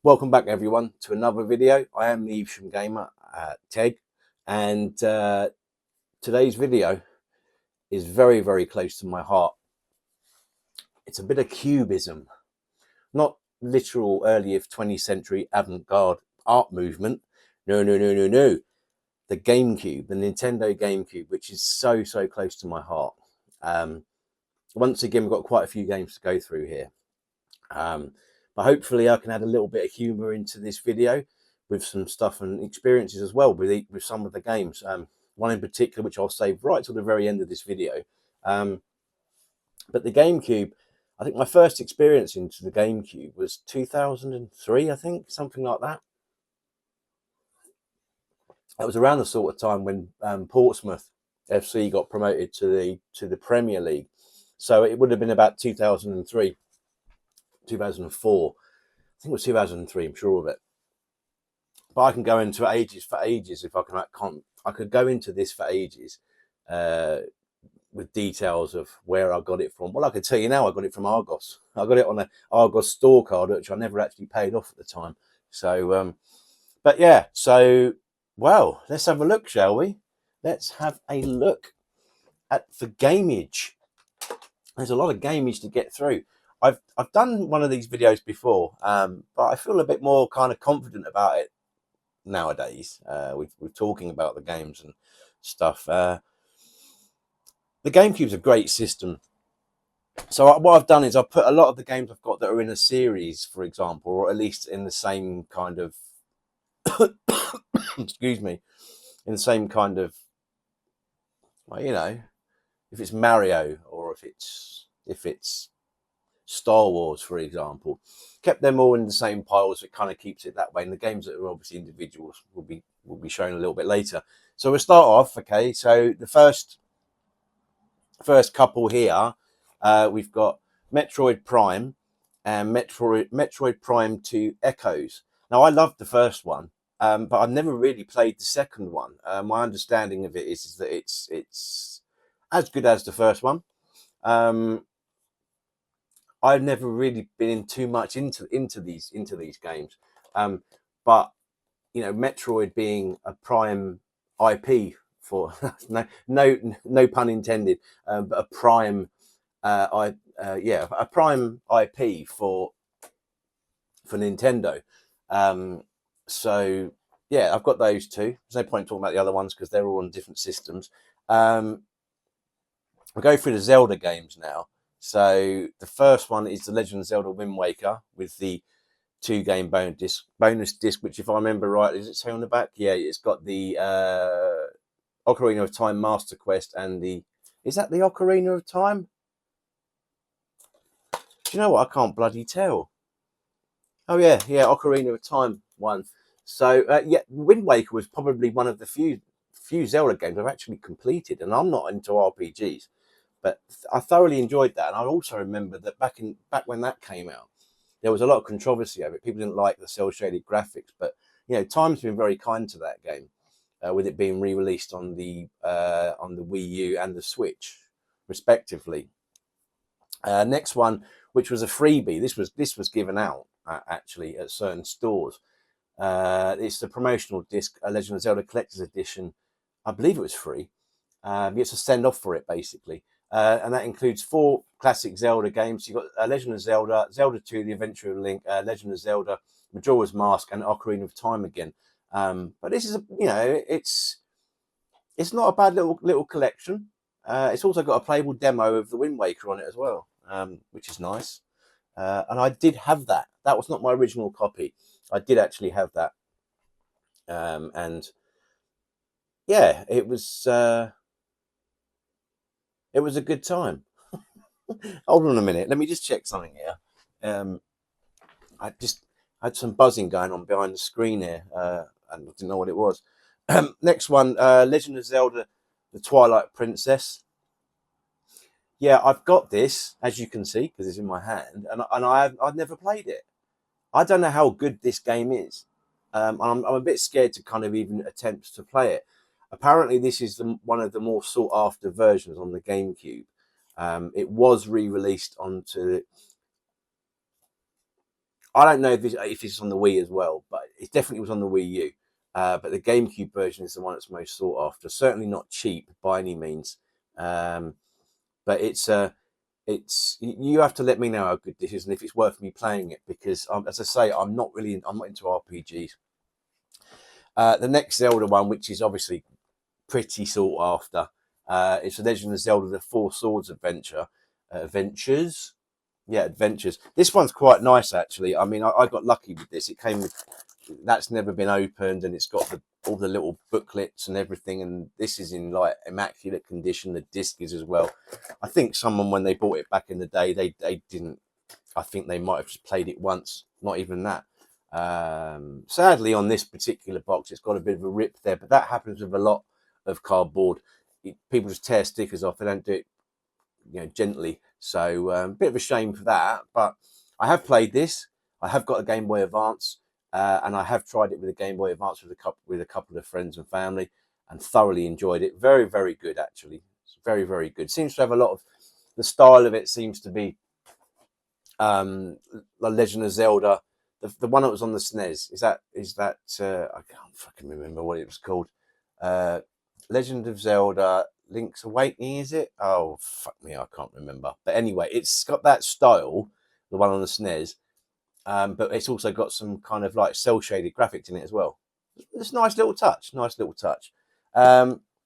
Welcome back everyone to another video. I am the Evesham Gamer, Teg, and today's video is very close to my heart. It's a bit of cubism, not literal early 20th century avant-garde art movement. No. The Gamecube, the Nintendo Gamecube, which is so close to my heart. Once again, we've got quite a few games to go through here. But hopefully I can add a little bit of humor into this video with some stuff and experiences as well with some of the games. One in particular, which I'll save right till the very end of this video. But the GameCube, I think my first experience into the GameCube was 2003, I think, something like that. That was around the sort of time when Portsmouth FC got promoted to the Premier League. So it would have been about 2003. 2004, I think it was 2003, I'm sure of it. But I can go into ages if I could go into this for ages with details of where I got it from. Well, I can tell you now, I got it from Argos. I got it on an Argos store card, which I never actually paid off at the time. So, but yeah, so, well, let's have a look, shall we? Let's have a look at the gameage. There's a lot of gameage to get through. I've done one of these videos before, but I feel a bit more kind of confident about it nowadays with talking about the games and stuff. The GameCube's a great system. So what I've done is I've put a lot of the games I've got that are in a series, for example, or at least in the same kind of, excuse me, in the same kind of, well, you know, if it's Mario or if it's Star Wars, for example, kept them all in the same pile, so it kind of keeps it that way. And the games that are obviously individuals will be shown a little bit later. So we'll start off. Okay, so the first couple here, we've got Metroid Prime and Metroid Prime 2 Echoes. Now I loved the first one, but I've never really played the second one. My understanding of it is that it's as good as the first one. I've never really been in too much into these games, but you know, Metroid being a Prime IP for no pun intended, but a Prime a Prime IP for Nintendo. So yeah, I've got those two. There's no point talking about the other ones because they're all on different systems. We'll go through the Zelda games now. So the first one is The Legend of Zelda Wind Waker with the 2-game bonus disc, which, if I remember right, does it say on the back? Yeah, it's got the Ocarina of Time Master Quest and is that the Ocarina of Time? Do you know what? I can't bloody tell. Oh yeah, Ocarina of Time one. So yeah, Wind Waker was probably one of the few Zelda games I've actually completed, and I'm not into RPGs. But I thoroughly enjoyed that, and I also remember that back when that came out, there was a lot of controversy over it. People didn't like the cel-shaded graphics, but you know, time's been very kind to that game, with it being re-released on the Wii U and the Switch, respectively. Next one, which was a freebie. This was given out actually at certain stores. It's the promotional disc, A Legend of Zelda Collector's Edition. I believe it was free. It's a send off for it basically. And that includes 4 classic Zelda games. You've got Legend of Zelda, Zelda 2, The Adventure of Link, Legend of Zelda, Majora's Mask, and Ocarina of Time again. But this is it's not a bad little collection. It's also got a playable demo of the Wind Waker on it as well, which is nice. And I did have that. That was not my original copy. I did actually have that. And yeah, it was a good time. Hold on a minute. Let me just check something here. I just had some buzzing going on behind the screen here, and I didn't know what it was. Next one, Legend of Zelda, The Twilight Princess. Yeah, I've got this, as you can see, because it's in my hand, and I've never played it. I don't know how good this game is. I'm a bit scared to kind of even attempt to play it. Apparently, this is one of the more sought-after versions on the GameCube. It was re-released onto I don't know if it's on the Wii as well, but it definitely was on the Wii U. But the GameCube version is the one that's most sought after. Certainly not cheap by any means. But it's you have to let me know how good this is and if it's worth me playing it, because as I say, I'm not into RPGs. The next Zelda one, which is obviously pretty sought after, it's The Legend of Zelda: The Four Swords Adventures. Yeah, Adventures. This one's quite nice actually. I mean, I got lucky with this. It came with, that's never been opened, and it's got all the little booklets and everything, and this is in like immaculate condition. The disc is as well. I think someone, when they bought it back in the day, they didn't, I think they might have just played it once, not even that. Sadly, on this particular box, it's got a bit of a rip there, but that happens with a lot of cardboard. People just tear stickers off. They don't do it, gently. So a bit of a shame for that. But I have played this. I have got a Game Boy Advance, and I have tried it with a Game Boy Advance with a couple of friends and family, and thoroughly enjoyed it. Very, very good actually. It's very, very good. Seems to have a lot of, the style of it seems to be The Legend of Zelda. The one that was on the SNES, is that I can't fucking remember what it was called. Legend of Zelda Link's Awakening, is it? Oh fuck me, I can't remember. But anyway, it's got that style, the one on the SNES, but it's also got some kind of like cel shaded graphics in it as well. It's a nice little touch.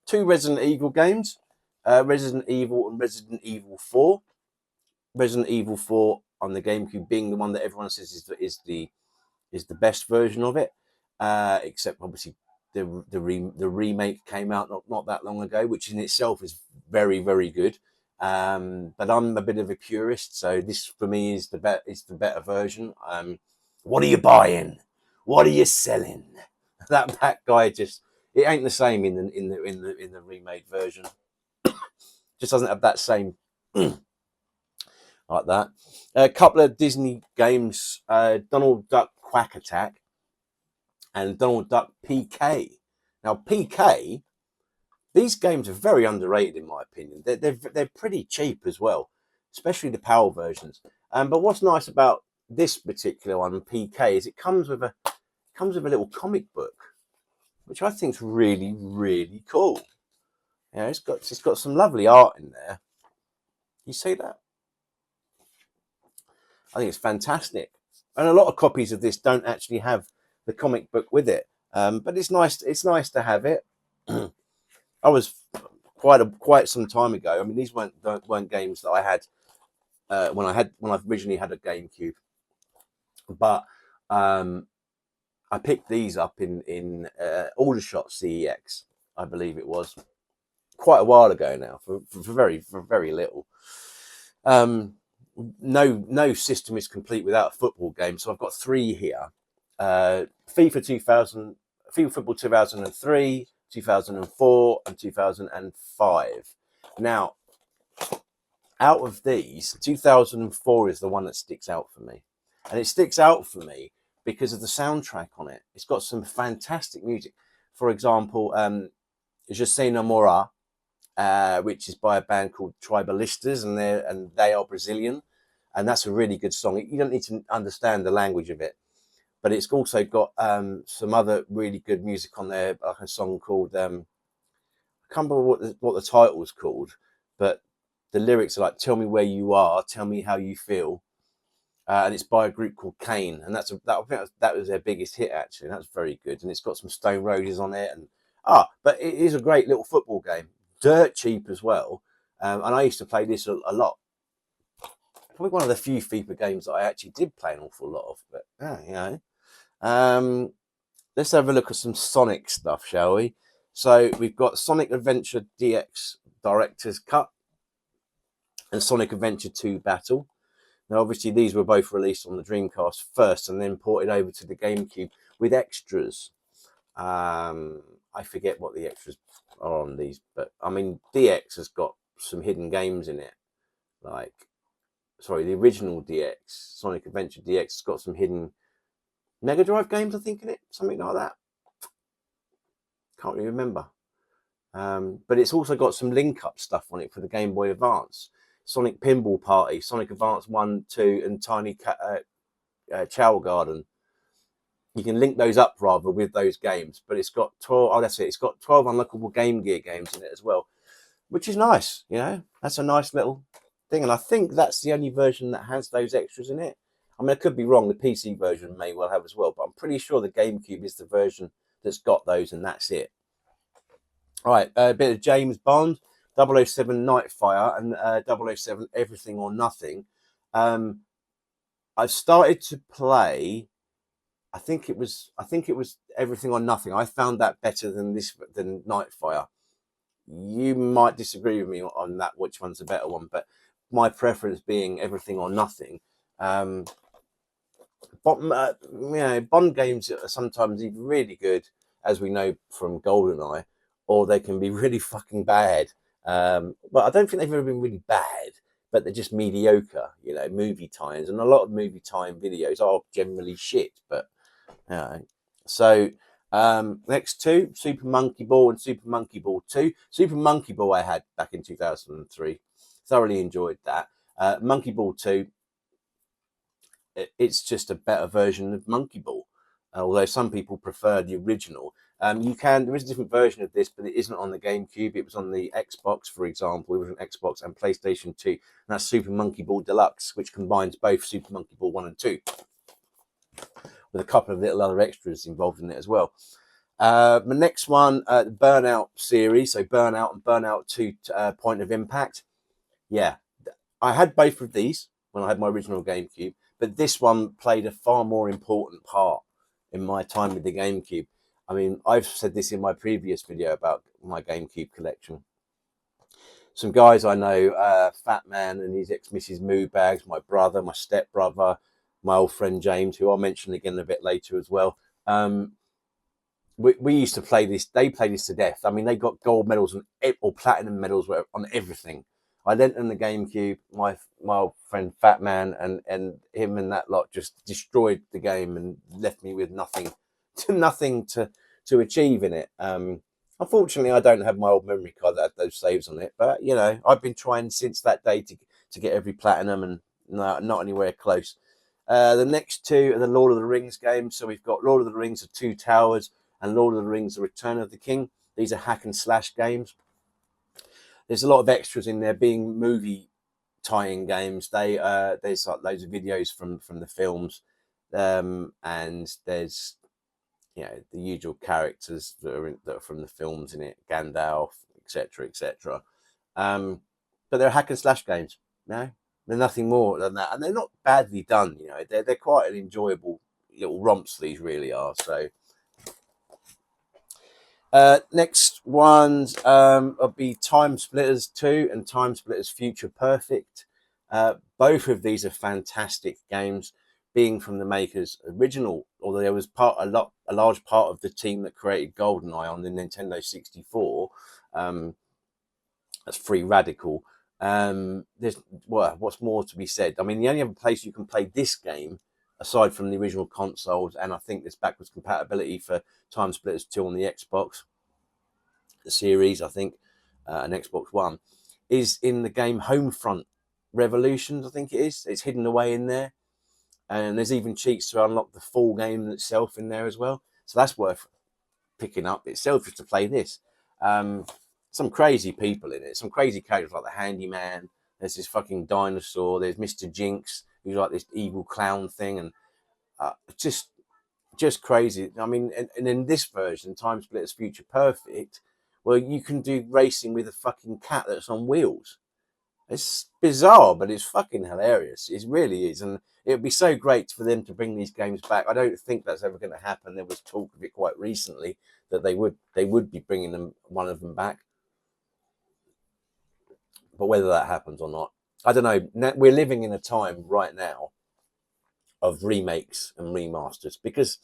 Two Resident Evil games, Resident Evil and Resident Evil 4. Resident Evil 4 on the GameCube being the one that everyone says is the best version of it, except obviously the remake came out not that long ago, which in itself is very, very good. But I'm a bit of a purist, so this for me is the better version. What are you buying? What are you selling? That back guy just, it ain't the same in the remade version. Just doesn't have that same like that. A couple of Disney games, Donald Duck Quack Attack and Donald Duck PK. Now PK, these games are very underrated in my opinion. They're pretty cheap as well, especially the PAL versions. But what's nice about this particular one, PK, is it comes with a little comic book, which I think is really, really cool. It's got some lovely art in there. You see that? I think it's fantastic. And a lot of copies of this don't actually have the comic book with it. But it's nice. It's nice to have it. I was quite some time ago. I mean, these weren't games that I had when I originally had a GameCube. But I picked these up in Aldershot CEX, I believe it was, quite a while ago now, for very little. No system is complete without a football game, so I've got three here. FIFA 2000, FIFA Football 2003, 2004, and 2005. Now, out of these, 2004 is the one that sticks out for me, and it sticks out for me because of the soundtrack on it. It's got some fantastic music. For example, Je sais namorar, which is by a band called Tribalistas, and they are Brazilian, and that's a really good song. You don't need to understand the language of it, but it's also got some other really good music on there, like a song called I can't remember what the title was called, but the lyrics are like, "Tell me where you are, tell me how you feel," and it's by a group called Kane, and I think that was their biggest hit actually. And that's very good, and it's got some Stone Roses on it, and but it is a great little football game, dirt cheap as well, and I used to play this a lot. Probably one of the few FIFA games that I actually did play an awful lot of, but let's have a look at some Sonic stuff, shall we? So we've got Sonic Adventure DX Director's Cut and Sonic Adventure 2 Battle. Now, obviously, these were both released on the Dreamcast first and then ported over to the GameCube with extras. I forget what the extras are on these, but I mean, DX has got some hidden games in it. The original DX, Sonic Adventure DX, has got some hidden Mega Drive games, I think, in it, something like that. Can't really remember. But it's also got some link-up stuff on it for the Game Boy Advance. Sonic Pinball Party, Sonic Advance 1, 2, and Tiny Chow Garden. You can link those up rather with those games, but it's got 12. Oh, that's it. It's got 12 unlockable Game Gear games in it as well, which is nice. You know, that's a nice little thing, and I think that's the only version that has those extras in it. I mean, I could be wrong. The PC version may well have as well, but I'm pretty sure the GameCube is the version that's got those, and that's it. All right, a bit of James Bond, 007 Nightfire, and 007 Everything or Nothing. I've started to play. I think it was Everything or Nothing. I found that better than Nightfire. You might disagree with me on that, which one's the better one, but my preference being Everything or Nothing. But Bond games are sometimes either really good, as we know from GoldenEye, or they can be really fucking bad. But I don't think they've ever been really bad, but they're just mediocre, you know, movie times. And a lot of movie time videos are generally shit, but so next two, Super Monkey Ball and Super Monkey Ball 2. Super Monkey Ball I had back in 2003. Thoroughly enjoyed that. Monkey Ball 2, it's just a better version of Monkey Ball. Although some people prefer the original. There is a different version of this, but it isn't on the GameCube. It was on the Xbox, for example. It was on Xbox and PlayStation 2. And that's Super Monkey Ball Deluxe, which combines both Super Monkey Ball 1 and 2. With a couple of little other extras involved in it as well. The next one, the Burnout series, so Burnout and Burnout 2 Point of Impact. Yeah, I had both of these when I had my original GameCube, but this one played a far more important part in my time with the GameCube. I mean, I've said this in my previous video about my GameCube collection. Some guys I know, Fat Man and his ex-Mrs. Moo Bags, my brother, my stepbrother, my old friend James, who I'll mention again a bit later as well. We used to play this. They played this to death. I mean, they got gold medals or platinum medals on everything. I lent them the GameCube. My old friend Fat Man and him and that lot just destroyed the game and left me with nothing to achieve in it. Unfortunately, I don't have my old memory card that had those saves on it. But you know, I've been trying since that day to get every platinum, and not anywhere close. The next two are the Lord of the Rings games. So we've got Lord of the Rings: The Two Towers and Lord of the Rings: The Return of the King. These are hack and slash games. There's a lot of extras in there, being movie tie-in games. There's like loads of videos from the films, and there's the usual characters that are from the films in it, Gandalf, etc., etc. But they're hack and slash games. No, they're nothing more than that, and they're not badly done. You know, they're quite an enjoyable little romps. These really are. So. Next ones will be Time Splitters 2 and Time Splitters Future Perfect. Both of these are fantastic games, being from the makers original, although there was a large part of the team that created GoldenEye on the Nintendo 64. That's Free Radical. What's more to be said? I mean, the only other place you can play this game, aside from the original consoles, and I think there's backwards compatibility for Time Splitters 2 on the Xbox, the series, I think, and Xbox One, is in the game Homefront Revolutions, I think it is. It's hidden away in there. And there's even cheats to unlock the full game itself in there as well. So that's worth picking up itself just to play this. Some crazy people in it, some crazy characters like the Handyman. There's this fucking dinosaur. There's Mr. Jinx, who's like this evil clown thing, and just crazy. I mean, and in this version, Time Splitters Future Perfect, well, you can do racing with a fucking cat that's on wheels. It's bizarre, but it's fucking hilarious. It really is, and it would be so great for them to bring these games back. I don't think that's ever going to happen. There was talk of it quite recently that they would be bringing one of them back, but whether that happens or not, I don't know. We're living in a time right now of remakes and remasters, because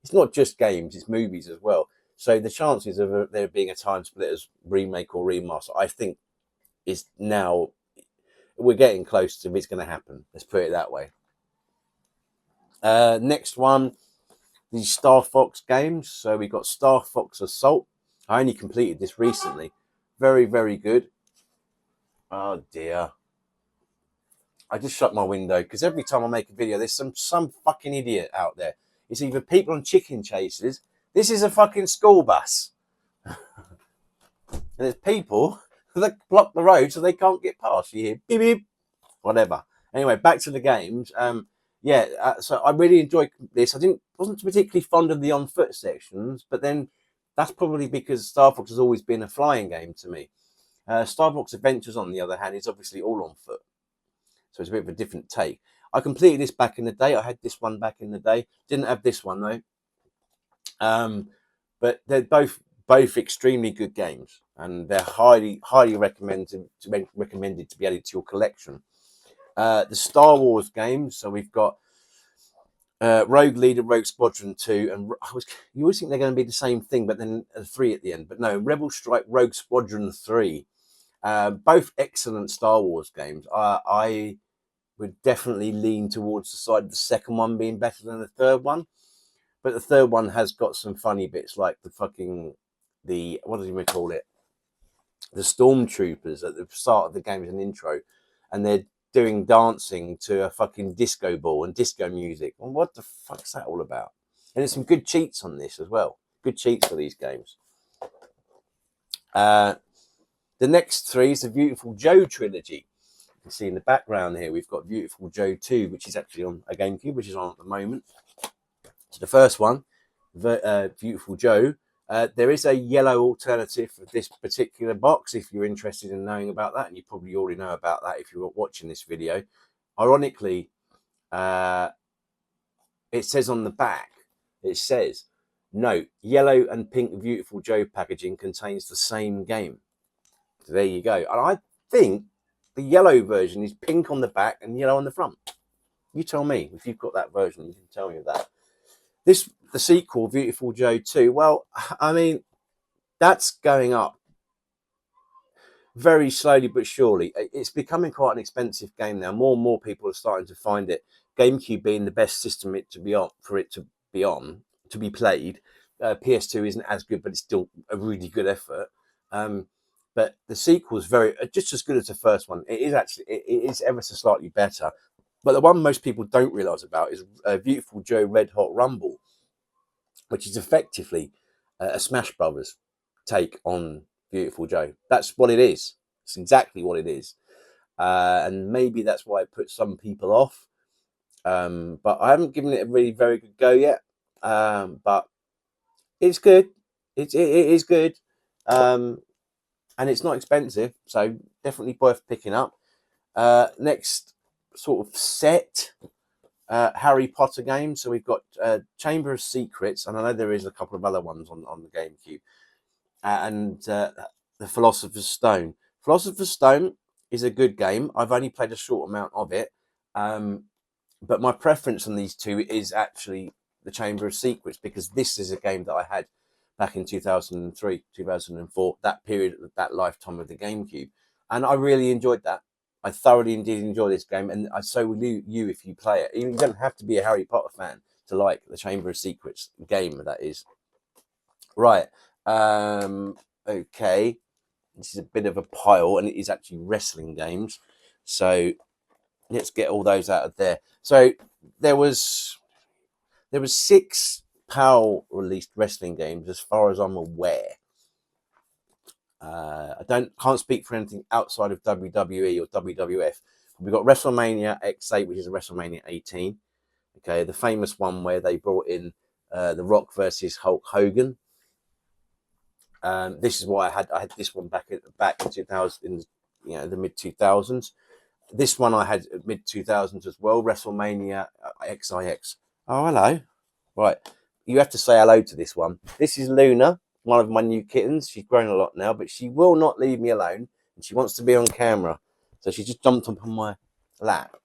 it's not just games, it's movies as well. So the chances of there being a Time Splitters remake or remaster, I think, is now, we're getting close to it's going to happen. Let's put it that way. Next one, the Star Fox games. So we got Star Fox Assault. I only completed this recently. Very, very good. Oh dear. I just shut my window because every time I make a video, there's some fucking idiot out there. It's either people on chicken chases. This is a fucking school bus. And there's people that block the road so they can't get past. You hear beep beep, whatever. Anyway, back to the games. So I really enjoyed this. Wasn't particularly fond of the on foot sections, but then that's probably because Star Fox has always been a flying game to me. Star Fox Adventures, on the other hand, is obviously all on foot, so it's a bit of a different take. I completed this back in the day. I had this one back in the day. Didn't have this one though. But they're both extremely good games, and they're highly recommended to be added to your collection. The Star Wars games. So we've got Rogue Leader, Rogue Squadron 2, and you always think they're going to be the same thing, but then a 3 at the end. But no, Rebel Strike, Rogue Squadron 3. Both excellent Star Wars games. I would definitely lean towards the side of the second one being better than the third one. But the third one has got some funny bits, like what do you call it? The stormtroopers at the start of the game as an intro, and they're doing dancing to a fucking disco ball and disco music. Well, what the fuck's that all about? And there's some good cheats on this as well. Good cheats for these games. The next 3 is the Beautiful Joe trilogy. You can see in the background here, we've got Beautiful Joe 2, which is actually on a GameCube, which is on at the moment. So the first one, Beautiful Joe, there is a yellow alternative for this particular box if you're interested in knowing about that, and you probably already know about that if you're watching this video. Ironically, it says on the back, it says, note, yellow and pink Beautiful Joe packaging contains the same game. So there you go. And I think the yellow version is pink on the back and yellow on the front. You tell me if you've got that version. You can tell me that. The sequel, Beautiful Joe 2, well, I mean, that's going up very slowly but surely. It's becoming quite an expensive game now. More and more people are starting to find it. GameCube being the best system to be played. PS2 isn't as good, but it's still a really good effort. But the sequel is just as good as the first one. It is ever so slightly better. But the one most people don't realise about is Beautiful Joe Red Hot Rumble, which is effectively a Smash Brothers take on Beautiful Joe. That's what it is. It's exactly what it is. And maybe that's why it puts some people off. But I haven't given it a really very good go yet. But it's good. It is good. And it's not expensive. So definitely worth picking up. Next sort of set, Harry Potter games. So we've got Chamber of Secrets, and I know there is a couple of other ones on the GameCube, and the Philosopher's Stone. Philosopher's Stone is a good game. I've only played a short amount of it, but my preference on these two is actually the Chamber of Secrets, because this is a game that I had back in 2003, 2004, that period, that lifetime of the GameCube, and I really enjoyed that. I thoroughly indeed enjoy this game, and so will you if you play it. You don't have to be a Harry Potter fan to like the Chamber of Secrets game, that is. Right. Okay. This is a bit of a pile, and it is actually wrestling games. So let's get all those out of there. So there was 6 PAL released wrestling games, as far as I'm aware. I can't speak for anything outside of WWE or WWF. We've got WrestleMania X8, which is a WrestleMania 18. Okay, the famous one where they brought in The Rock versus Hulk Hogan. This is why I had this one back in 2000, in the mid 2000s. This one I had mid 2000s as well. WrestleMania XIX. Oh, hello. Right, you have to say hello to this one. This is Luna, one of my new kittens. She's grown a lot now, but she will not leave me alone, and she wants to be on camera. So she just jumped up on my lap.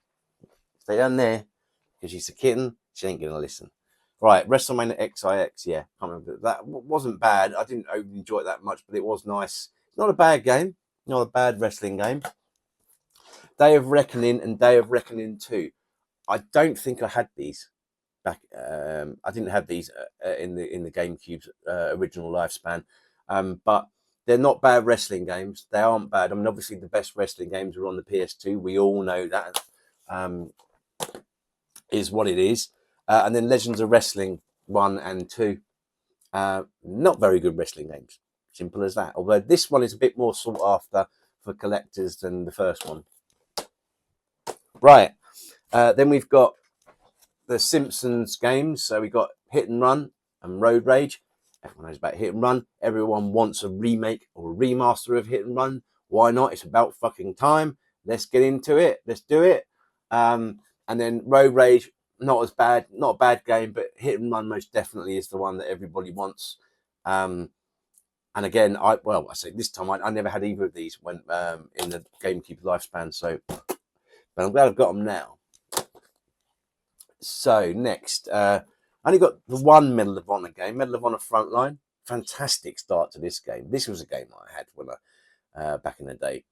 Stay down there, because she's a kitten. She ain't gonna listen. Right, WrestleMania XIX. Yeah, can't remember. That wasn't bad. I didn't enjoy it that much, but it was nice. Not a bad game. Not a bad wrestling game. Day of Reckoning and Day of Reckoning 2. I don't think I had these back. I didn't have these in the GameCube's original lifespan, but they're not bad wrestling games. They aren't bad. I mean, obviously the best wrestling games are on the PS2. We all know that. is what it is. And then Legends of Wrestling 1 and 2. Not very good wrestling games. Simple as that. Although this one is a bit more sought after for collectors than the first one. Right. Then we've got the Simpsons games. So we've got Hit and Run and Road Rage. Everyone knows about Hit and Run. Everyone wants a remake or a remaster of Hit and Run. Why not? It's about fucking time. Let's get into it. Let's do it. And then Road Rage, not as bad, not a bad game, but Hit and Run most definitely is the one that everybody wants. And again, I say this time I never had either of these when in the GameCube lifespan. So, but I'm glad I've got them now. So next, I only got the one Medal of Honor game, Medal of Honor Frontline. Fantastic start to this game. This was a game I had when I back in the day,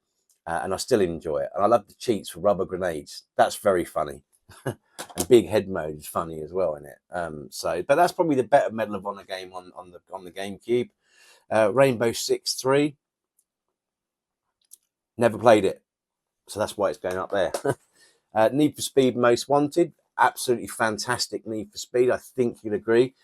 and I still enjoy it. And I love the cheats for rubber grenades. That's very funny. And big head mode is funny as well in it. But that's probably the better Medal of Honor game on the GameCube. Rainbow Six 3. Never played it, so that's why it's going up there. Need for Speed Most Wanted. Absolutely fantastic Need for Speed. I think you'd agree.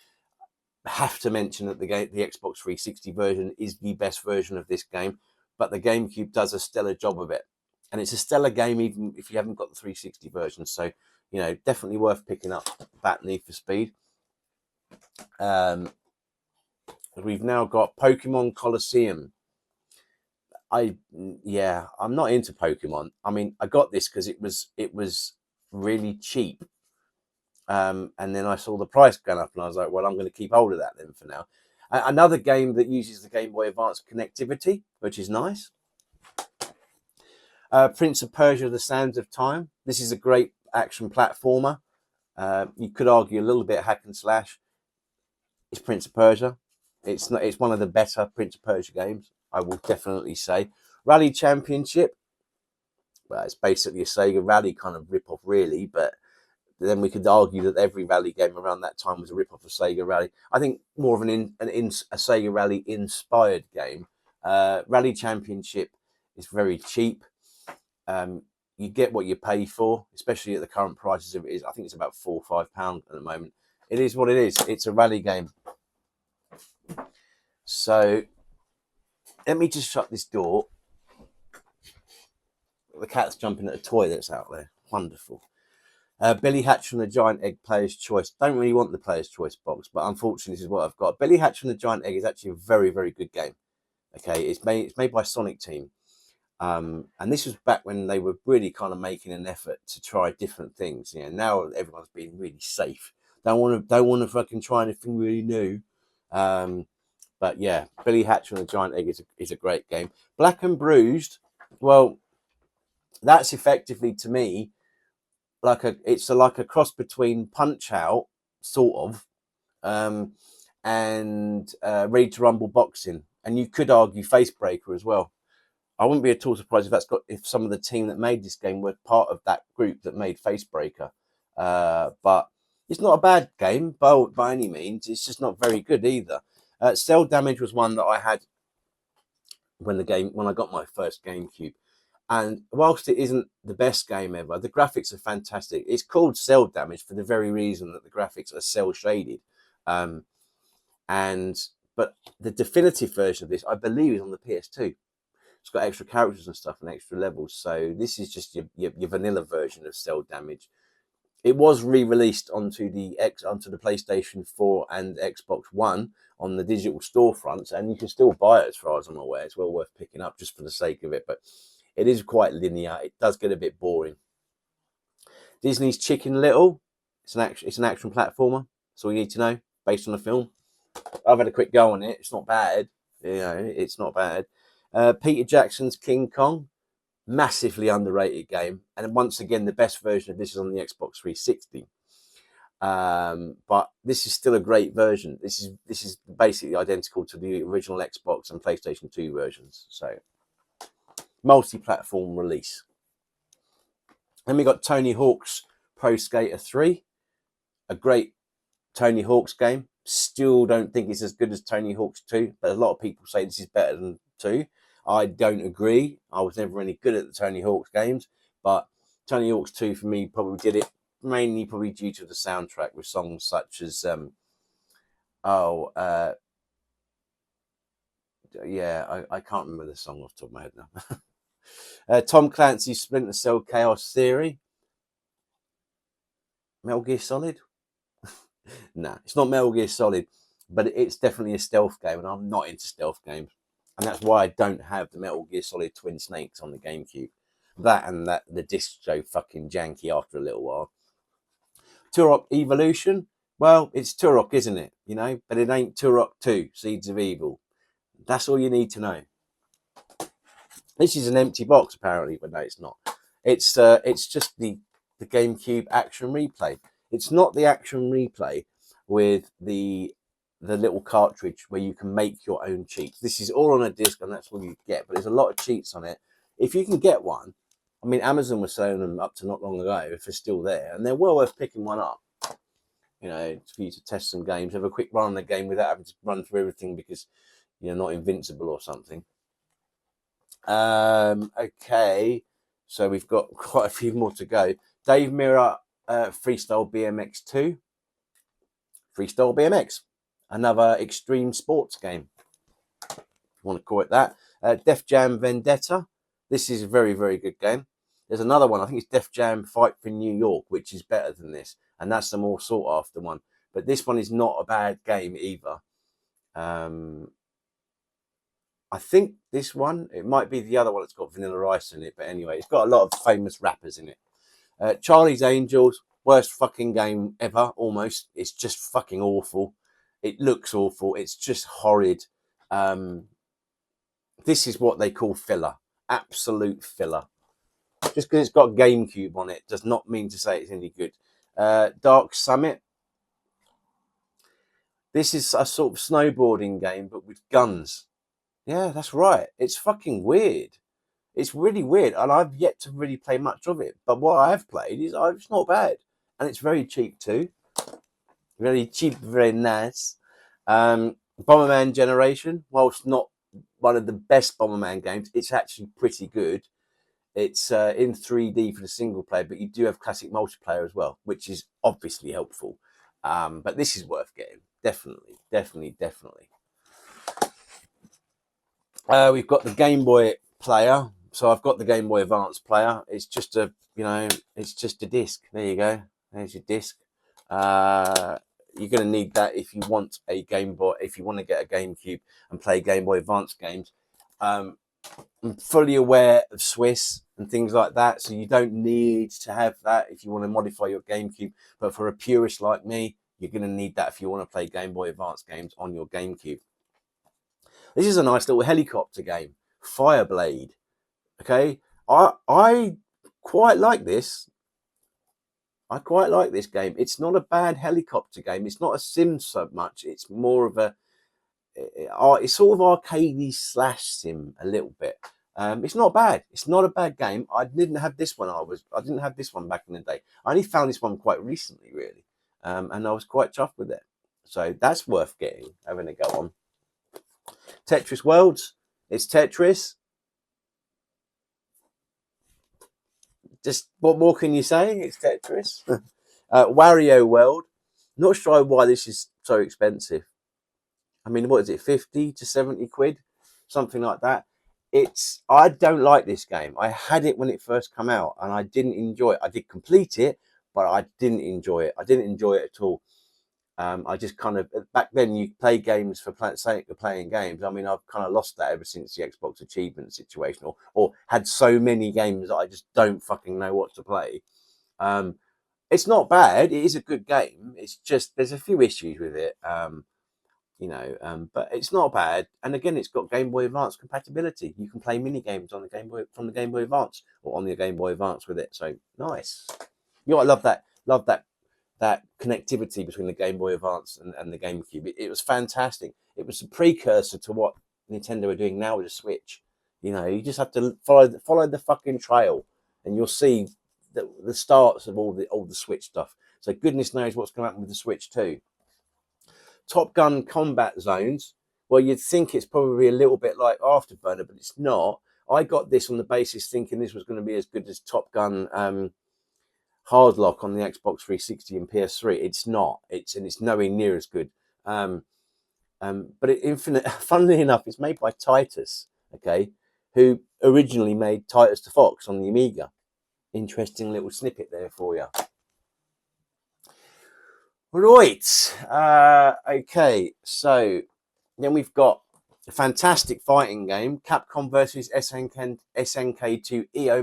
I have to mention that the Xbox 360 version is the best version of this game, but the GameCube does a stellar job of it. And it's a stellar game even if you haven't got the 360 version. So, you know, definitely worth picking up that Need for Speed. We've now got Pokemon Colosseum. I'm not into Pokemon. I mean, I got this because it was really cheap. And then I saw the price going up and I was like, well, I'm going to keep hold of that then for now. Another game that uses the Game Boy Advance connectivity, which is nice. Prince of Persia: The Sands of Time. This is a great action platformer. You could argue a little bit hack and slash. It's Prince of Persia. It's one of the better Prince of Persia games, I will definitely say. Rally Championship. Well, it's basically a Sega Rally kind of rip-off, really, but then we could argue that every rally game around that time was a rip-off of Sega Rally. I think more of a Sega Rally inspired game. Rally Championship is very cheap. You get what you pay for, especially at the current prices of it is. I think it's about £4 or £5 at the moment. It is what it is. It's a rally game. So let me just shut this door. The cat's jumping at a toy that's out there. Wonderful. Billy Hatcher and the Giant Egg Player's Choice. Don't really want the Player's Choice box, but unfortunately this is what I've got. Billy Hatcher and the Giant Egg is actually a very, very good game. Okay, it's made by Sonic Team. And this was back when they were really kind of making an effort to try different things. You know, now everyone's being really safe. Don't want to fucking try anything really new. But yeah, Billy Hatcher and the Giant Egg is a great game. Black and Bruised. Well, that's effectively to me like a cross between Punch Out, sort of, and Ready to Rumble Boxing, and you could argue Face Breaker as well. I wouldn't be at all surprised if some of the team that made this game were part of that group that made Face Breaker. But it's not a bad game by any means. It's just not very good either. Cell Damage was one that I had when I got my first GameCube. And whilst it isn't the best game ever, the graphics are fantastic. It's called Cell Damage for the very reason that the graphics are cell shaded. But the definitive version of this, I believe, is on the PS2. It's got extra characters and stuff and extra levels. So this is just your vanilla version of Cell Damage. It was re-released onto the PlayStation 4 and Xbox One on the digital storefronts, and you can still buy it as far as I'm aware. It's well worth picking up just for the sake of it, but it is quite linear. It does get a bit boring. Disney's Chicken Little. It's an action platformer. That's all you need to know, based on the film. I've had a quick go on it. It's not bad. You know, it's not bad. Peter Jackson's King Kong. Massively underrated game. And once again, the best version of this is on the Xbox 360. But this is still a great version. This is basically identical to the original Xbox and PlayStation 2 versions. So multi-platform release. Then we got Tony Hawk's Pro Skater 3, a great Tony Hawk's game. Still don't think it's as good as Tony Hawk's 2, but a lot of people say this is better than 2. I don't agree. I was never any good at the Tony Hawk's games, but Tony Hawk's 2 for me probably did it mainly probably due to the soundtrack with songs such as I can't remember the song off the top of my head now. Tom Clancy's Splinter Cell Chaos Theory. Metal Gear Solid? Nah, it's not Metal Gear Solid, but it's definitely a stealth game, and I'm not into stealth games. And that's why I don't have the Metal Gear Solid Twin Snakes on the GameCube. That the disc so fucking janky after a little while. Turok Evolution? Well, it's Turok, isn't it? You know, but it ain't Turok 2, Seeds of Evil. That's all you need to know. This is an empty box, apparently, but no, it's not. It's just the GameCube action replay. It's not the action replay with the little cartridge where you can make your own cheats. This is all on a disc, and that's all you get. But there's a lot of cheats on it. If you can get one, I mean, Amazon was selling them up to not long ago, if they're still there, and they're well worth picking one up. You know, for you to test some games, have a quick run on the game without having to run through everything because you're not invincible or something. Okay, so we've got quite a few more to go. Dave Mirra, Freestyle BMX 2. Freestyle BMX, another extreme sports game, if you want to call it that. Def Jam Vendetta. This is a very, very good game. There's another one, I think it's Def Jam Fight for New York, which is better than this, and that's the more sought after one. But this one is not a bad game either. I think this one, it might be the other one that's got Vanilla Ice in it, but anyway, it's got a lot of famous rappers in it. Charlie's Angels, worst fucking game ever, almost. It's just fucking awful. It looks awful. It's just horrid. This is what they call filler. Absolute filler. Just because it's got GameCube on it does not mean to say it's any good. Dark Summit. This is a sort of snowboarding game, but with guns. Yeah, that's right. It's fucking weird. It's really weird, and I've yet to really play much of it. But what I have played is it's not bad, and it's very cheap too. Very cheap, very nice. Bomberman Generation, whilst not one of the best Bomberman games, it's actually pretty good. It's in 3D for the single player, but you do have classic multiplayer as well, which is obviously helpful. But this is worth getting. Definitely. We've got the Game Boy player. So I've got the Game Boy Advance player. It's just it's just a disc. There you go. There's your disc. You're going to need that if you want a Game Boy, if you want to get a GameCube and play Game Boy Advance games. I'm fully aware of Swiss and things like that, so you don't need to have that if you want to modify your GameCube. But for a purist like me, you're going to need that if you want to play Game Boy Advance games on your GameCube. This is a nice little helicopter game, Fireblade. Okay, I quite like this. I quite like this game. It's not a bad helicopter game. It's not a sim so much. It's more of it's sort of arcadey / sim a little bit. It's not bad. It's not a bad game. I didn't have this one. I didn't have this one back in the day. I only found this one quite recently, really, and I was quite chuffed with it. So that's worth having a go on. Tetris Worlds. It's Tetris. Just what more can you say? It's Tetris. Wario World. Not sure why this is so expensive. I mean, what is it, 50 to 70 quid? Something like that. I don't like this game. I had it when it first came out and I didn't enjoy it. I did complete it, but I didn't enjoy it. I didn't enjoy it at all. I just kind of, back then you play games for sake of playing games. I mean, I've kind of lost that ever since the Xbox achievement situation, or had so many games that I just don't fucking know what to play. It's not bad. It is a good game. It's just, there's a few issues with it. But it's not bad. And again, it's got Game Boy Advance compatibility. You can play mini games on the Game Boy, from the Game Boy Advance, or on the Game Boy Advance with it. So nice. You know, I love that connectivity between the Game Boy Advance and the GameCube. It was fantastic. It was a precursor to what Nintendo are doing now with the Switch. You know, you just have to follow the fucking trail, and you'll see the starts of all the Switch stuff. So goodness knows what's going to happen with the Switch too. Top Gun Combat Zones. Well, you'd think it's probably a little bit like Afterburner, but it's not. I got this on the basis thinking this was going to be as good as Top Gun Hardlock on the Xbox 360 and PS3. It's not. It's nowhere near as good. But funnily enough, it's made by Titus, okay, who originally made Titus the Fox on the Amiga. Interesting little snippet there for you. Right. Okay. So then we've got a fantastic fighting game, Capcom versus SNK2 EO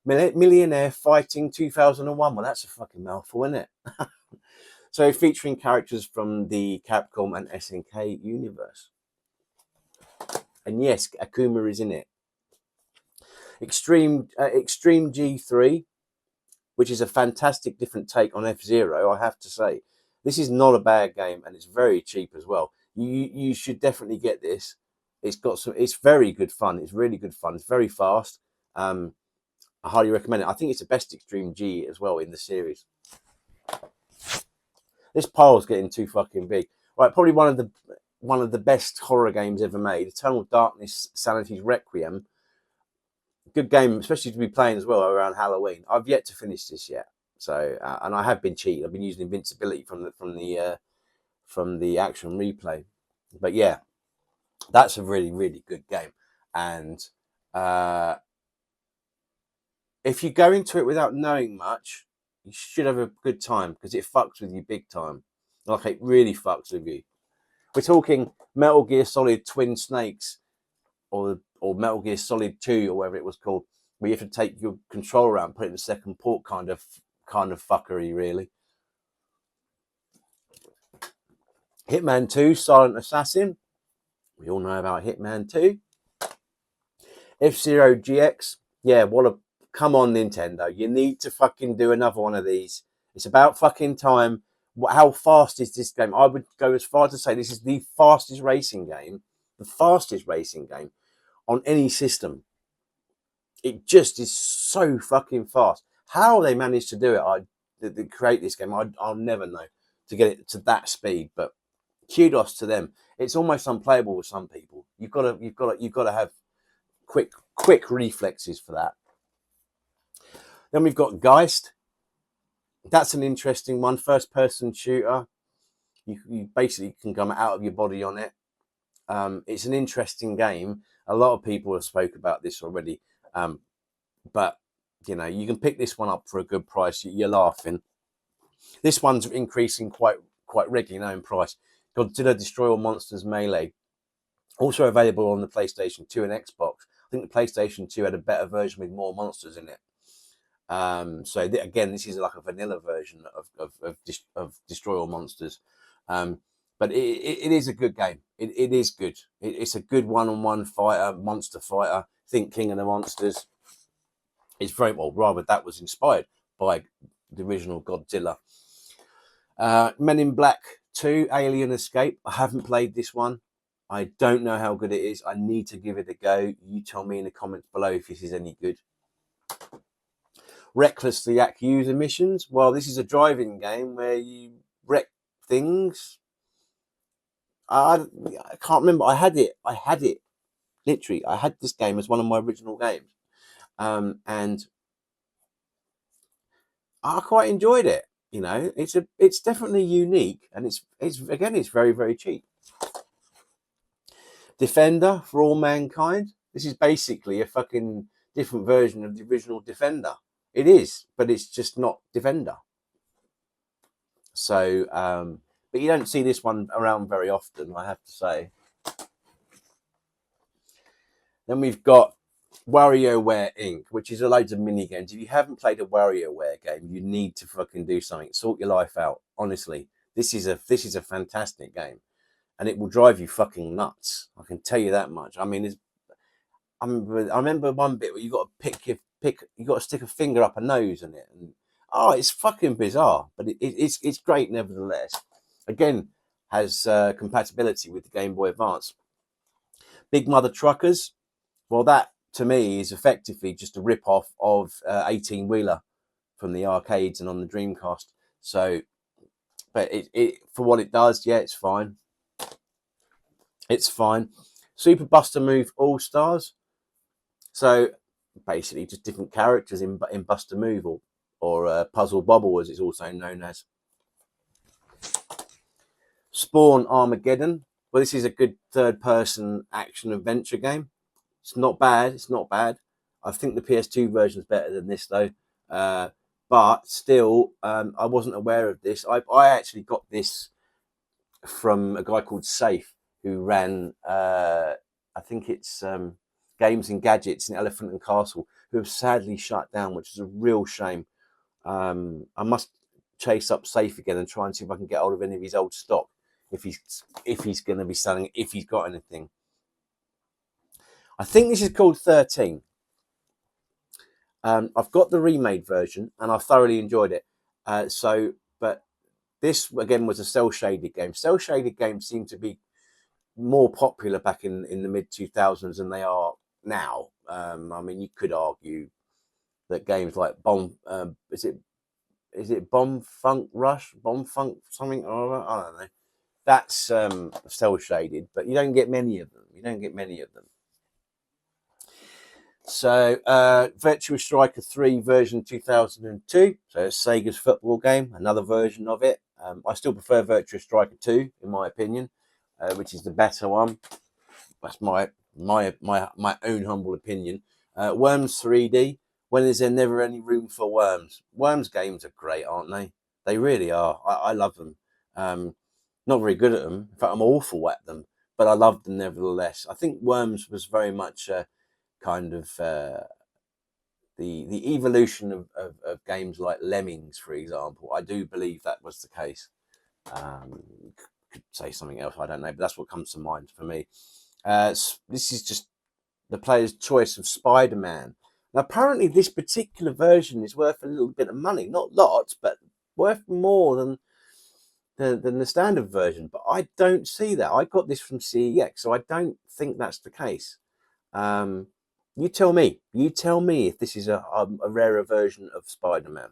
Millionaire Fighting 2001. Well, that's a fucking mouthful, isn't it? So featuring characters from the Capcom and SNK universe. And yes, Akuma is in it. Extreme G3, which is a fantastic different take on F-Zero, I have to say. This is not a bad game, and it's very cheap as well. You should definitely get this. It's very good fun. It's really good fun. It's very fast. I highly recommend it. I think it's the best Extreme G as well in the series. This pile's getting too fucking big. Right, probably one of the best horror games ever made. Eternal Darkness, Sanity's Requiem. Good game, especially to be playing as well around Halloween. I've yet to finish this yet, so and I have been cheating. I've been using invincibility from the action replay, but yeah, that's a really good game. And if you go into it without knowing much, you should have a good time because it fucks with you big time. Like it really fucks with you. We're talking Metal Gear Solid Twin Snakes, or Metal Gear Solid 2 or whatever it was called, where you have to take your controller around, put it in the second port kind of fuckery, really. Hitman 2, Silent Assassin. We all know about Hitman 2. F-Zero GX. Yeah, come on, Nintendo. You need to fucking do another one of these. It's about fucking time. How fast is this game? I would go as far as to say this is the fastest racing game. The fastest racing game on any system. It just is so fucking fast. How they managed to do it, to create this game, I'll never know, to get it to that speed. But kudos to them. It's almost unplayable with some people. You've got to have quick reflexes for that. Then we've got Geist. That's an interesting one. First person shooter. You basically can come out of your body on it. It's an interesting game. A lot of people have spoke about this already, but you know, you can pick this one up for a good price. You're laughing. This one's increasing quite regularly now in price. Godzilla Destroy All Monsters Melee, also available on the PlayStation 2 and Xbox. I think the PlayStation 2 had a better version with more monsters in it. So again, this is like a vanilla version of Destroy All Monsters. But it is a good game. It is good. It's a good one-on-one fighter, monster fighter. Think King of the Monsters. It's very well. Rather, that was inspired by the original Godzilla. Men in Black 2, Alien Escape. I haven't played this one. I don't know how good it is. I need to give it a go. You tell me in the comments below if this is any good. Recklessly Yakuza Missions. Well, this is a driving game where you wreck things. I can't remember. I had it. Literally, I had this game as one of my original games, and I quite enjoyed it. You know, it's definitely unique, and it's very cheap. Defender for All Mankind. This is basically a fucking different version of the original Defender. It is, but it's just not Defender. So, but you don't see this one around very often, I have to say. Then we've got WarioWare Inc., which is a loads of mini games. If you haven't played a WarioWare game, you need to fucking do something. Sort your life out. Honestly, this is a fantastic game, and it will drive you fucking nuts. I can tell you that much. I mean, I remember one bit where you got to you got to stick a finger up a nose in it, and it's fucking bizarre, but it's great nevertheless. Again, has compatibility with the Game Boy Advance. Big Mother Truckers. Well, that to me is effectively just a rip-off of 18-wheeler from the arcades and on the Dreamcast. So, but it for what it does, yeah, it's fine. It's fine. Super Buster Move All Stars. So basically, just different characters in Bust a Move, or Puzzle Bobble, as it's also known as. Spawn Armageddon. Well, this is a good third-person action adventure game. It's not bad. It's not bad. I think the PS2 version is better than this, though. But still, I wasn't aware of this. I actually got this from a guy called Safe, who ran, I think it's Games and Gadgets in Elephant and Castle, who have sadly shut down, which is a real shame. I must chase up Safe again and try and see if I can get hold of any of his old stock, if he's going to be selling, if he's got anything. I think this is called 13. I've got the remade version and I thoroughly enjoyed it. But this again was a cell shaded game. Cell shaded games seem to be more popular back in the mid 2000s than they are now. I mean, you could argue that games like is it Bomb Funk Rush, Bomb Funk something? I don't know. That's cell shaded, but you don't get many of them. So, Virtua Striker 3 version 2002. So it's Sega's football game, another version of it. I still prefer Virtua Striker 2, in my opinion, which is the better one. That's my own humble opinion. Worms 3D. When is there never any room for Worms? Worms games are great, aren't they? They really are. I love them. Not very good at them. In fact, I'm awful at them, but I love them nevertheless. I think Worms was very much kind of the evolution of games like Lemmings, for example. I do believe that was the case. Could say something else, I don't know, but that's what comes to mind for me. This is just the player's choice of Spider-Man. Now, apparently, this particular version is worth a little bit of money, not lots, but worth more than the standard version. But I don't see that. I got this from CEX, so I don't think that's the case. You tell me if this is a rarer version of Spider-Man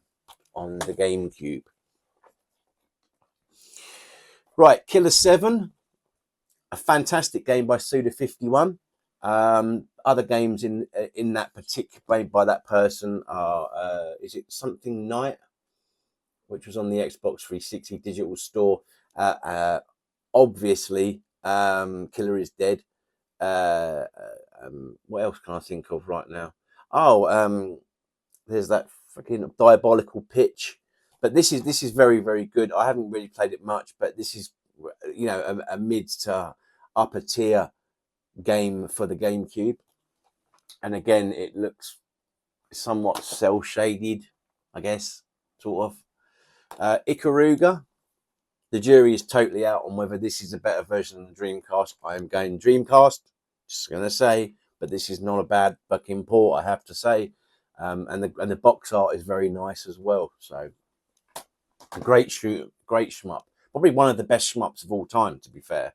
on the GameCube. Right, Killer 7, a fantastic game by Suda51. Other games in that particular made by that person are is it Something Night, which was on the Xbox 360 digital store. Obviously, Killer is Dead. What else can I think of right now? There's that freaking Diabolical Pitch. But this is very, very good. I haven't really played it much, but this is, a mid to upper tier game for the GameCube. And again, it looks somewhat cell shaded, I guess, sort of. Ikaruga. The jury is totally out on whether this is a better version than the Dreamcast. I am going Dreamcast, just going to say, but this is not a bad fucking port, I have to say. And the box art is very nice as well. So, a great shmup. Probably one of the best shmups of all time, to be fair.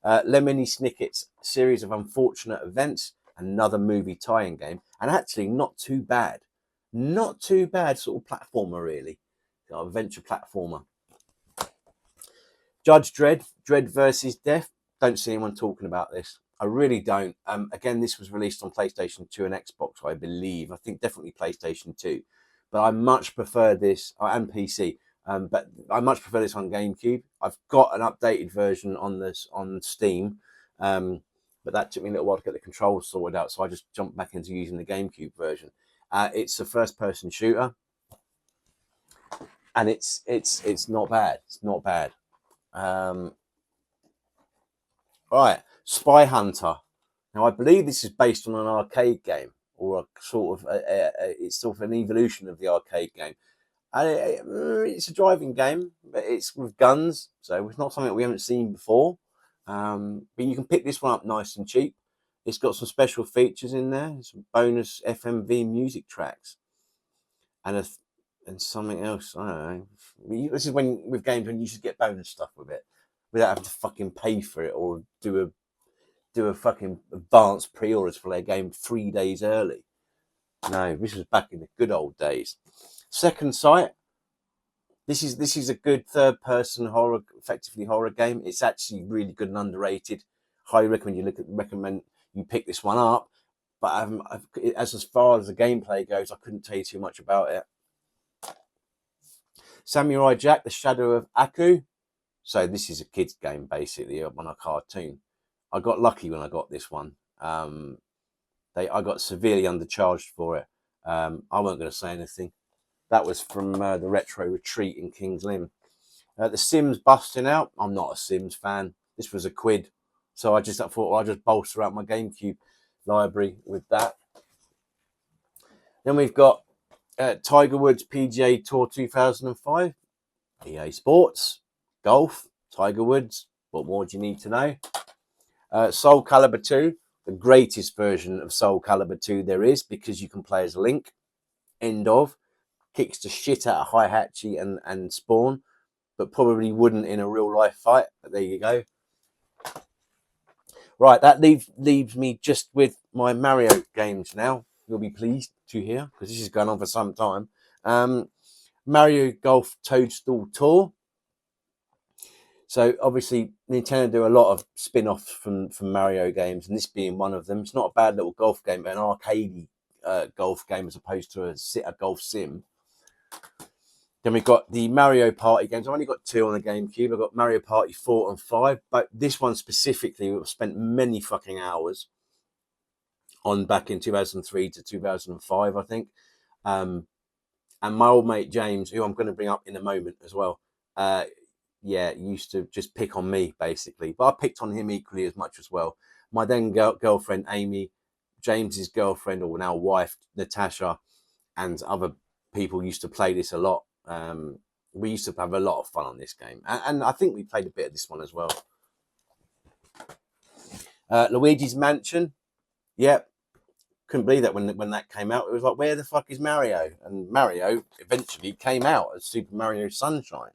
Lemony Snicket's Series of Unfortunate Events, another movie tie-in game, and actually not too bad. Not too bad, sort of platformer, really. Adventure platformer. Judge Dredd, Dredd versus Death. Don't see anyone talking about this. I really don't. Again, this was released on PlayStation 2 and Xbox, I believe. I think definitely PlayStation 2. But I much prefer this, and PC. But I much prefer this on GameCube. I've got an updated version on Steam. But that took me a little while to get the controls sorted out. So I just jumped back into using the GameCube version. It's a first-person shooter. And it's not bad. It's not bad. Right, Spy Hunter. Now, I believe this is based on an arcade game, or a sort of it's sort of an evolution of the arcade game. And it's a driving game, but it's with guns, so it's not something we haven't seen before. But you can pick this one up nice and cheap. It's got some special features in there, some bonus FMV music tracks, and something else. I don't know. This is with games when you should get bonus stuff with it without having to fucking pay for it or do a fucking advanced pre-orders for their game 3 days early. No, this was back in the good old days. Second Sight. This is a good third-person horror, effectively horror game. It's actually really good and underrated. Highly recommend you pick this one up. but as far as the gameplay goes, I couldn't tell you too much about it. Samurai Jack: The Shadow of Aku. So this is a kids game, basically, on a cartoon. I got lucky when I got this one. I got severely undercharged for it. I wasn't going to say anything. That was from the Retro Retreat in Kings Lynn. The Sims busting out. I'm not a Sims fan. This was £1, so I thought, well, I'll just bolster out my GameCube library with that. Then we've got Tiger Woods PGA Tour 2005, EA Sports, golf, Tiger Woods. What more do you need to know? Soul Calibur 2, the greatest version of Soul Calibur 2 there is, because you can play as Link. End of. Kicks the shit out of Hihachi and Spawn, but probably wouldn't in a real life fight. But there you go. Right, that leaves me just with my Mario games now. You'll be pleased to hear, because this is going on for some time. Mario Golf Toadstool Tour. So obviously Nintendo do a lot of spin-offs from Mario games, and this being one of them. It's not a bad little golf game, but an arcade golf game as opposed to a golf sim. Then we've got the Mario Party games. I've only got 2 on the GameCube. I've got Mario Party 4 and 5, but this one specifically, we've spent many fucking hours on back in 2003 to 2005, I think. And my old mate James, who I'm going to bring up in a moment as well, used to just pick on me, basically. But I picked on him equally as much as well. My then girlfriend, Amy, James's girlfriend, or now wife, Natasha, and other people used to play this a lot. We used to have a lot of fun on this game. And I think we played a bit of this one as well. Luigi's Mansion. Yep. Couldn't believe that when that came out. It was like, where the fuck is Mario? And Mario eventually came out as Super Mario Sunshine.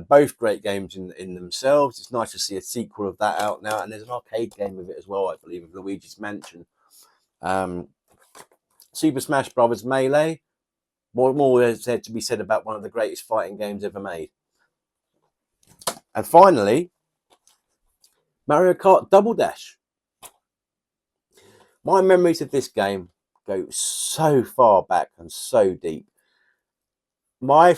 Both great games in themselves. It's nice to see a sequel of that out now. And there's an arcade game of it as well, I believe, of Luigi's Mansion. Super Smash Bros. Melee. More is said to be said about one of the greatest fighting games ever made. And finally, Mario Kart Double Dash. My memories of this game go so far back and so deep. My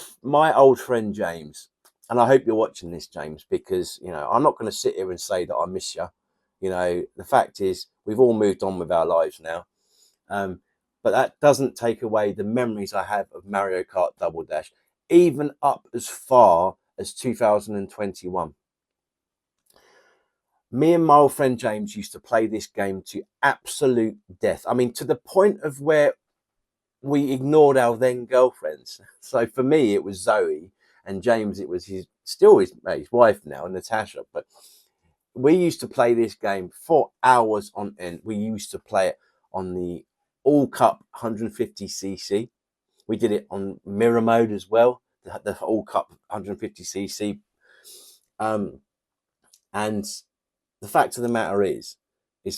old friend James, and I hope you're watching this, James, because, you know, I'm not going to sit here and say that I miss you. You know, the fact is, we've all moved on with our lives now. But that doesn't take away the memories I have of Mario Kart Double Dash, even up as far as 2021. Me and my old friend James used to play this game to absolute death. I mean, to the point of where we ignored our then girlfriends. So for me, it was Zoe, and James, it was his wife now, Natasha. But we used to play this game for hours on end. We used to play it on the All Cup 150cc. We did it on mirror mode as well, the All Cup 150cc. And the fact of the matter is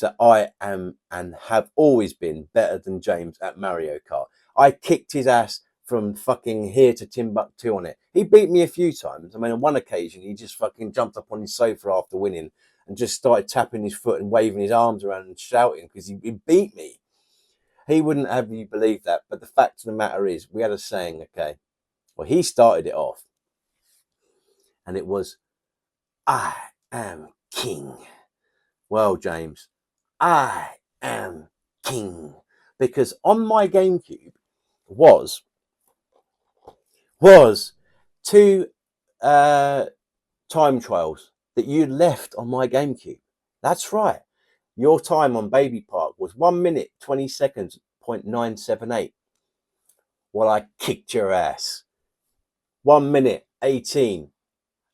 that I am and have always been better than James at Mario Kart. I kicked his ass from fucking here to Timbuktu on it. He beat me a few times. I mean, on one occasion, he just fucking jumped up on his sofa after winning and just started tapping his foot and waving his arms around and shouting because he beat me. He wouldn't have you believe that. But the fact of the matter is, we had a saying, okay? Well, he started it off. And it was, I am king. Well, James, I am king. Because on my GameCube was 2 time trials that you'd left on my GameCube. That's right. Your time on Baby Park was 1 minute, 20 seconds, 0.978. Well, I kicked your ass. 1 minute, 18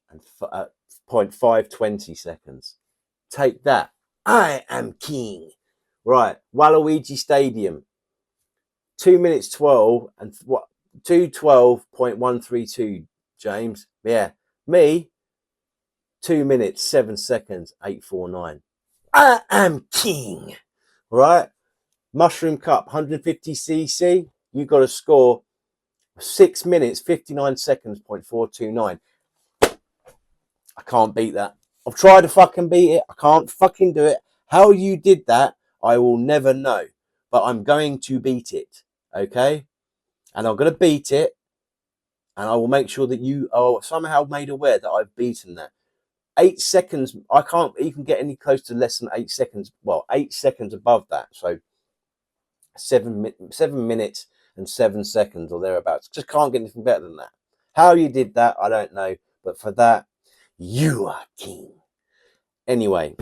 and 0.520 seconds. Take that. I am king. Right. Waluigi Stadium. 2 minutes 12 and 212.132, James. Yeah. Me, 2 minutes, 7 seconds, 849. I am king. Right. Mushroom Cup, 150cc. You got to score 6 minutes, 59 seconds, 0.429. I can't beat that. I've tried to fucking beat it. I can't fucking do it. How you did that, I will never know. but I'm going to beat it. Okay? And I'm going to beat it. And I will make sure that you are somehow made aware that I've beaten that. 8 seconds. I can't even get any close to less than 8 seconds. Well, 8 seconds above that. So 7 minutes and 7 seconds or thereabouts. Just can't get anything better than that. How you did that, I don't know. But for that, you are king. Anyway,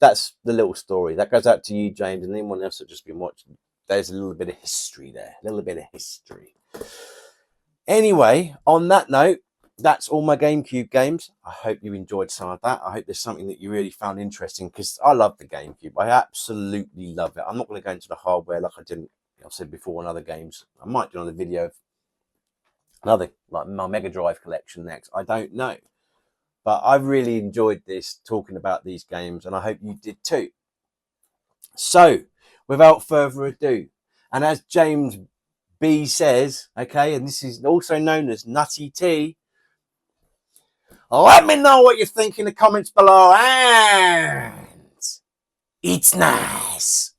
that's the little story. That goes out to you, James, and anyone else that's just been watching. There's a little bit of history there. A little bit of history. Anyway, on that note, that's all my GameCube games. I hope you enjoyed some of that. I hope there's something that you really found interesting, because I love the GameCube. I absolutely love it. I'm not going to go into the hardware like I've said before on other games. I might do another video of another, like my Mega Drive collection next. I don't know. But I've really enjoyed this, talking about these games, and I hope you did too. So, without further ado, and as James B says, okay, and this is also known as Nutty T, let me know what you think in the comments below, and it's nice.